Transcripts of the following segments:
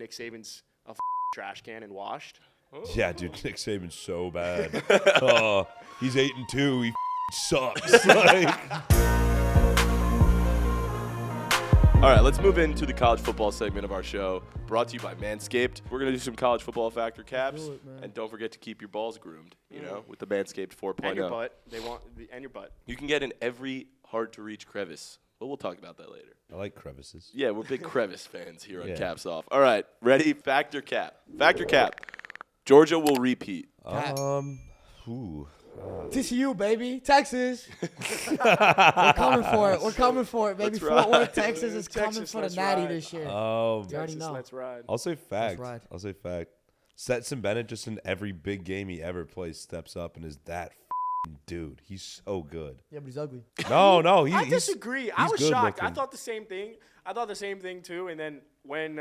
Nick Saban's a trash can and washed. Oh. Yeah, dude, Nick Saban's so bad. He's 8-2. He sucks. All right, let's move into the college football segment of our show, brought to you by Manscaped. We're going to do some college football factor caps, and don't forget to keep your balls groomed, with the Manscaped 4.0. And your butt. And your butt. You can get in every hard-to-reach crevice. But we'll talk about that later. I like crevices. Yeah, we're big crevice fans here on Caps Off. All right, ready? Factor cap. Factor cap. Georgia will repeat. TCU, baby. Texas. We're coming for it. We're coming for it, baby. Fort Worth, Texas is coming for the natty this year. You already know. Let's ride. I'll say fact. Stetson Bennett, just in every big game he ever plays, steps up and is that dude. He's so good. Yeah, but he's ugly. No. I disagree. I was shocked. Looking. I thought the same thing. too. And then when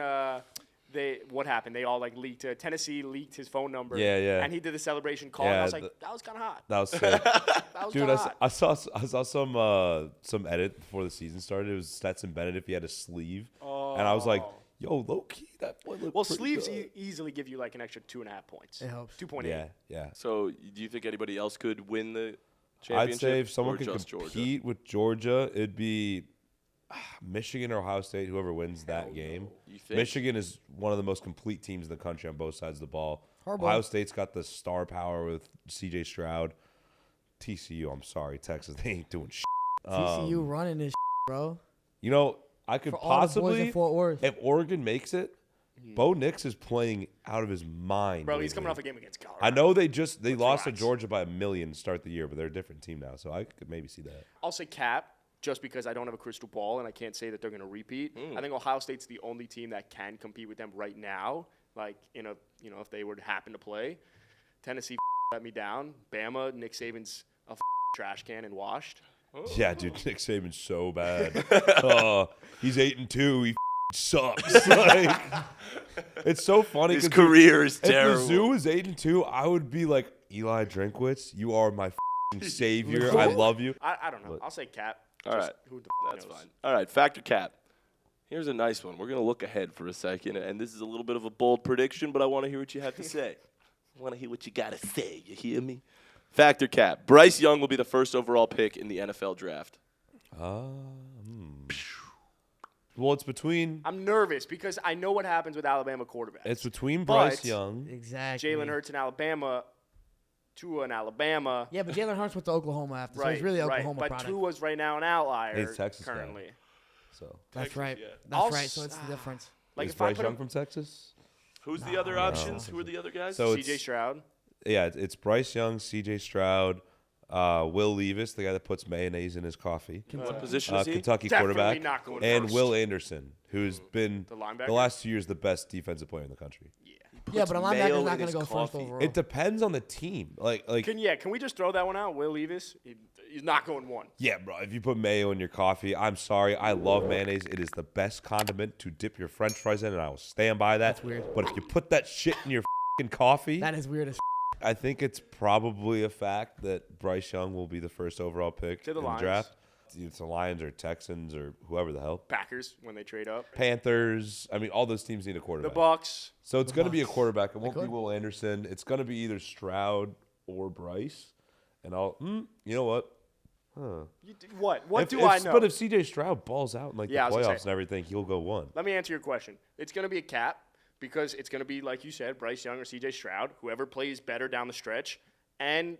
what happened? They all leaked. Tennessee leaked his phone number. Yeah. And he did the celebration call. And I was like, that was kind of hot. That was sick. That was Dude, hot. I saw some edit before the season started. It was Stetson Bennett if he had a sleeve, and I was like, "Yo, low key, that boy looked pretty sleeves good. easily give you an extra 2.5 points. It helps. 2.8. Yeah. So, do you think anybody else could win the championship? I'd say if someone or could just compete with Georgia, it'd be Michigan or Ohio State. Whoever wins that game. You think? Michigan is one of the most complete teams in the country on both sides of the ball. Harbaugh. Ohio State's got the star power with C.J. Stroud. TCU, I'm sorry, Texas, they ain't doing shit. TCU running this bro. I could For all the boys possibly, in Fort Worth. if Oregon makes it, Bo Nix is playing out of his mind. Bro, he's lately. coming off a game against Colorado. I know they lost to relax. Georgia by 1 million to start the year, but they're a different team now, so I could maybe see that. I'll say Cap, just because I don't have a crystal ball and I can't say that they're going to repeat. I think Ohio State's the only team that can compete with them right now. If they were to happen to play. Tennessee let me down. Bama, Nick Saban's a trash can and washed. Yeah, dude, Nick Saban's so bad. He's 8-2. He sucks. It's so funny. His career is If terrible. Mizzou is 8-2, I would be like, Eli Drinkwitz, you are my savior. I love you. I don't know. I'll say Cap. All right. Who the That's knows? fine. All right, factor cap. Here's a nice one. We're going to look ahead for a second, and this is a little bit of a bold prediction, but I want to hear what you have to say. I want to hear what you got to say. You hear me? Factor cap. Bryce Young will be the first overall pick in the NFL draft. Well, it's between I'm nervous because I know what happens with Alabama quarterbacks. Bryce But- Young. Exactly. Jalen Hurts in Alabama, Tua in Alabama. Yeah, but Jalen Hurts went to Oklahoma after, so it's really Oklahoma But product. Tua's right now an outlier He's Texas guy. currently. So That's right. yeah. That's right. So it's the difference. is If I Bryce put Young him, from Texas? Who's the other options? Who are the other guys? So C.J. Stroud. Yeah, it's Bryce Young, C.J. Stroud, Will Levis, the guy that puts mayonnaise in his coffee, What position is he? Kentucky Definitely quarterback, not going and first. Will Anderson, who's been The linebacker? the last 2 years the best defensive player in the country. Yeah, but a Puts mayo linebacker's in not going his to go first coffee. overall. It depends on the team. Can we just throw that one out? Will Levis, he's not going one. Yeah, bro. If you put mayo in your coffee, I'm sorry. I love mayonnaise. It is the best condiment to dip your French fries in, and I will stand by that. That's weird. But if you put that shit in your coffee, That is weird as I think it's probably a fact that Bryce Young will be the first overall pick To the in Lions. the draft. It's the Lions or Texans or whoever the hell. Packers when they trade up. Panthers. I mean, all those teams need a The quarterback. Bucks. So it's going to be a quarterback. It won't be could. Will Anderson. It's going to be either Stroud or Bryce. And you know what? What do I know? But if C.J. Stroud balls out in the Yeah, I was gonna playoffs say. and everything, he'll go one. Let me answer your question. It's going to be a cap because it's going to be, like you said, Bryce Young or C.J. Stroud, whoever plays better down the stretch. And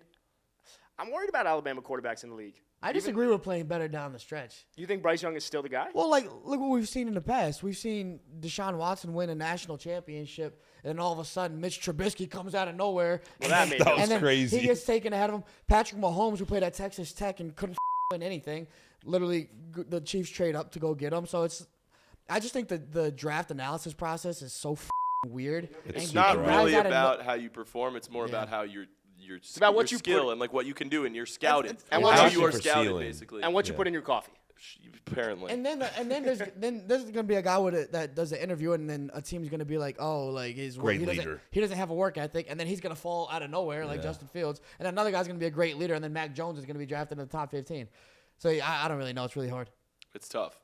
I'm worried about Alabama quarterbacks in the league. I disagree with playing better down the stretch. You think Bryce Young is still the guy? Well, look what we've seen in the past. We've seen Deshaun Watson win a national championship, and then all of a sudden Mitch Trubisky comes out of nowhere. Well, that made That no was and then crazy. he gets taken ahead of him. Patrick Mahomes, who played at Texas Tech and couldn't win anything, literally the Chiefs trade up to go get him. So I just think that the draft analysis process is so weird. It's It's super not right. really Guys out of about how you perform. It's more Yeah. about how your about what your you skill put- and what you can do, and you're scouted. and And what how you- you are for scouted, ceiling. basically. And what you put in your coffee. Apparently. And then there's gonna be a guy with it that does the interview, and then a team's gonna be like, oh, like Great he leader. doesn't have a work ethic, and then he's gonna fall out of nowhere like Justin Fields, and another guy's gonna be a great leader, and then Mac Jones is gonna be drafted in the top 15. So I don't really know. It's really hard. It's tough.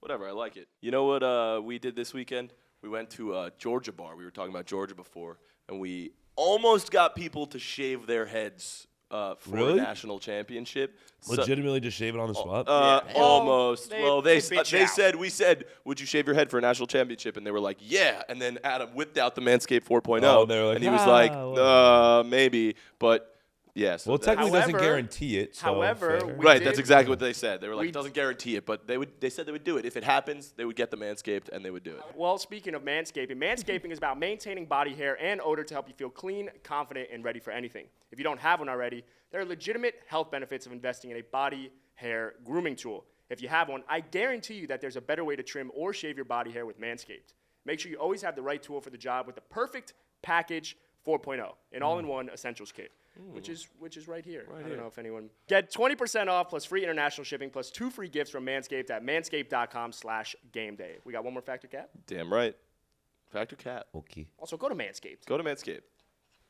Whatever. I like it. You know what we did this weekend? We went to a Georgia bar. We were talking about Georgia before, and we almost got people to shave their heads for Really? a national championship. Legitimately just shave it on the spot? Almost. They said, we said, would you shave your head for a national championship? And they were like, yeah. And then Adam whipped out the Manscaped 4.0. Oh, they were like, and he was well. like, maybe. But, yeah. So Well, it technically doesn't However- guarantee it. So however, fair. we right, did- that's exactly what they said. They were like, we- it doesn't guarantee it, but they said they would do it. If it happens, they would get the Manscaped, and they would do it. Well, speaking of manscaping is about maintaining body hair and odor to help you feel clean, confident, and ready for anything. If you don't have one already, there are legitimate health benefits of investing in a body hair grooming tool. If you have one, I guarantee you that there's a better way to trim or shave your body hair with Manscaped. Make sure you always have the right tool for the job with the perfect package 4.0, an all-in-one essentials kit. Which is right here. I don't know if anyone get 20% off plus free international shipping plus 2 free gifts from Manscaped at manscaped.com/gameday. We got one more Factor Cap. Damn right. Factor Cap. Okay. Also, go to Manscaped. Go to Manscaped.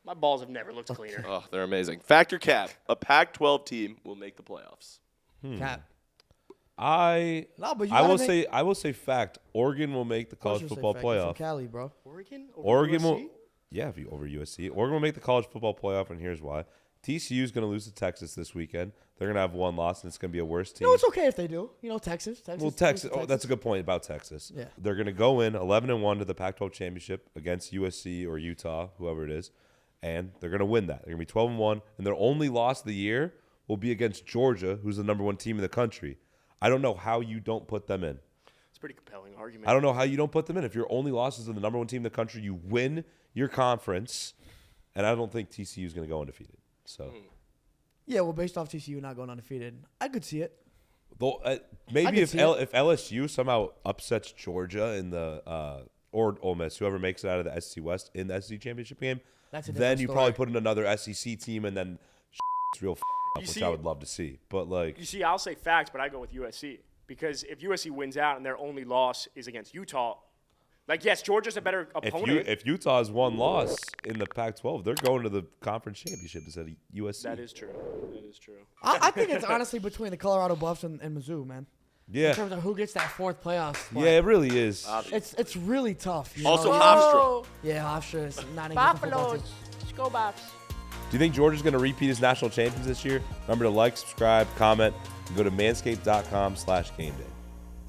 My balls have never looked cleaner. Oh, they're amazing. Factor Cap. A Pac-12 team will make the playoffs. Cap. I No, but you I gotta will make- say Fact. Oregon will make the college football From playoff. Cali, bro. Oregon? Over Oregon USC? will. Yeah, if you over USC. Oregon will make the college football playoff, and here's why. TCU is going to lose to Texas this weekend. They're going to have one loss, and it's going to be a worse team. No, it's okay if they do. You know, Texas. Well, Texas. Oh, that's a good point about Texas. Yeah. They're going to go in 11-1 to the Pac-12 championship against USC or Utah, whoever it is, and they're going to win that. They're going to be 12-1, and their only loss of the year will be against Georgia, who's the number 1 team in the country. I don't know how you don't put them in. It's a pretty compelling argument. I don't know how you don't put them in. If your only losses are the number 1 team in the country, you win your conference, and I don't think TCU is going to go undefeated. So. Yeah, well, based off TCU not going undefeated, I could see it. Though, I maybe could if see it. if LSU somehow upsets Georgia in the or Ole Miss, whoever makes it out of the SEC West in the SEC championship game, That's a then different you story. probably put in another SEC team, and then it's real up, which see- I would love to see. But like, You see, I'll say facts, but I go with USC. Because if USC wins out and their only loss is against Utah, like, yes, Georgia's a better opponent. if Utah has one loss in the Pac-12, they're going to the conference championship instead of USC. That is true. That is true. I think it's honestly between the Colorado Buffs and Mizzou, man. In Yeah, terms of who gets that 4th playoff spot. yeah, it really is. It's really tough. You Also, know? Hofstra. Yeah, Hofstra is not even a football team. Let's go Buffs. Do you think Georgia's going to repeat as national champions this year? Remember to like, subscribe, comment, and go to manscaped.com/gameday.